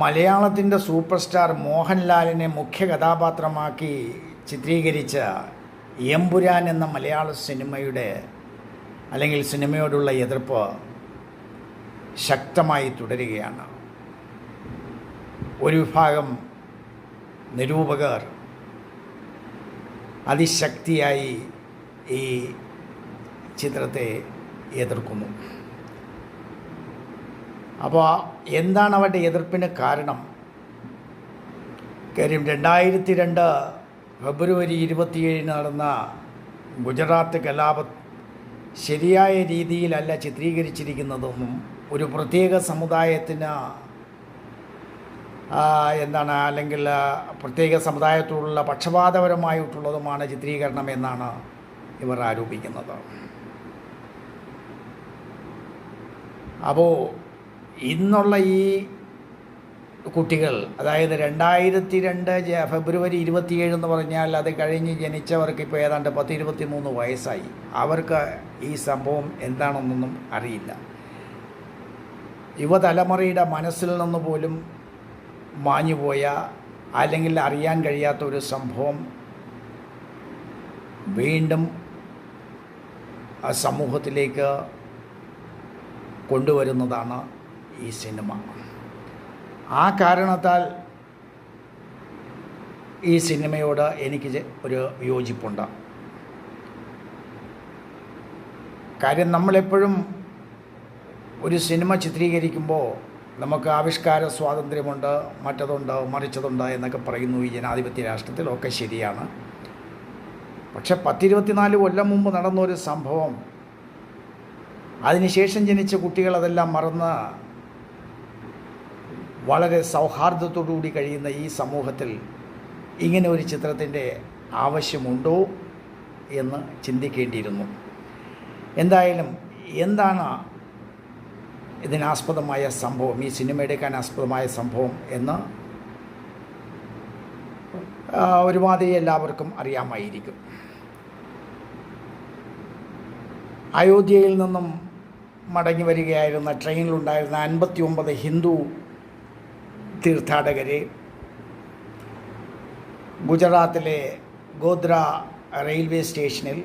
മലയാളത്തിൻ്റെ super star മോഹൻലാലിനെ മുഖ്യ കഥാപാത്രമാക്കി ചിത്രീകരിച്ച എമ്പുരാൻ എന്ന മലയാള സിനിമയുടെ അല്ലെങ്കിൽ സിനിമയോടുള്ള എതിർപ്പ് ശക്തമായി തുടരുകയാണ്. ഒരു വിഭാഗം നിരൂപകർ അതിശക്തിയായി ഈ ചിത്രത്തെ എതിർക്കുന്നു. അപ്പോൾ എന്താണ് അവരുടെ എതിർപ്പിന് കാരണം? കാര്യം 2002 ഫെബ്രുവരി 27 നടന്ന ഗുജറാത്ത് കലാപം ശരിയായ രീതിയിലല്ല ചിത്രീകരിച്ചിരിക്കുന്നതെന്നും ഒരു പ്രത്യേക സമുദായത്തിന് അല്ലെങ്കിൽ പ്രത്യേക സമുദായത്തോടുള്ള പക്ഷപാതപരമായിട്ടുള്ളതുമാണ് ചിത്രീകരണം എന്നാണ് ഇവർ ആരോപിക്കുന്നത്. അപ്പോൾ ഇന്നുള്ള ഈ കുട്ടികൾ, അതായത് 2002 ഫെബ്രുവരി 27 എന്ന് പറഞ്ഞാൽ അത് കഴിഞ്ഞ് ജനിച്ചവർക്ക് ഇപ്പോൾ ഏതാണ്ട് 23 വയസ്സായി. അവർക്ക് ഈ സംഭവം എന്താണെന്നൊന്നും അറിയില്ല. യുവതലമുറയുടെ മനസ്സിൽ നിന്ന് പോലും മാഞ്ഞുപോയ അല്ലെങ്കിൽ അറിയാൻ കഴിയാത്ത ഒരു സംഭവം വീണ്ടും സമൂഹത്തിലേക്ക് കൊണ്ടുവരുന്നതാണ് ഈ സിനിമ. ആ കാരണത്താൽ ഈ സിനിമയോട് എനിക്ക് ഒരു യോജിപ്പുണ്ട്. കാര്യം നമ്മളെപ്പോഴും ഒരു സിനിമ ചിത്രീകരിക്കുമ്പോൾ നമുക്ക് ആവിഷ്കാര സ്വാതന്ത്ര്യമുണ്ട്, മറ്റതുണ്ട്, മറിച്ചതുണ്ട് എന്നൊക്കെ പറയുന്നു ഈ ജനാധിപത്യ രാഷ്ട്രത്തിലൊക്കെ ശരിയാണ്. പക്ഷെ 10-24 കൊല്ലം മുമ്പ് നടന്നൊരു സംഭവം, അതിനുശേഷം ജനിച്ച കുട്ടികൾ അതെല്ലാം മറന്ന് വളരെ സൗഹാർദ്ദത്തോടുകൂടി കഴിയുന്ന ഈ സമൂഹത്തിൽ ഇങ്ങനെ ഒരു ചിത്രത്തിൻ്റെ ആവശ്യമുണ്ടോ എന്ന് ചിന്തിക്കേണ്ടിയിരുന്നു. എന്തായാലും എന്താണ് ഇതിനാസ്പദമായ സംഭവം, ഈ സിനിമ എടുക്കാൻ ആസ്പദമായ സംഭവം എന്ന് ഒരുമാതിരി എല്ലാവർക്കും അറിയാമായിരിക്കും. അയോധ്യയിൽ നിന്നും മടങ്ങി വരികയായിരുന്ന ട്രെയിനിലുണ്ടായിരുന്ന 59 ഹിന്ദു തീർത്ഥാടകരെ ഗുജറാത്തിലെ ഗോദ്ര റെയിൽവേ സ്റ്റേഷനിൽ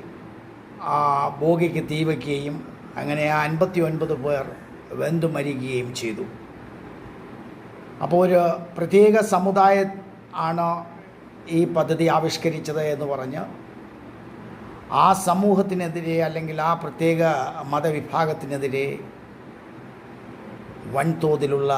ബോഗിക്ക് തീ വയ്ക്കുകയും അങ്ങനെ 59 പേർ വെന്തു മരിക്കുകയും ചെയ്തു. അപ്പോൾ ഒരു പ്രത്യേക സമുദായം ആണ് ഈ പദ്ധതി ആവിഷ്കരിച്ചത് എന്ന് പറഞ്ഞ് ആ സമൂഹത്തിനെതിരെ അല്ലെങ്കിൽ ആ പ്രത്യേക മതവിഭാഗത്തിനെതിരെ വൻതോതിലുള്ള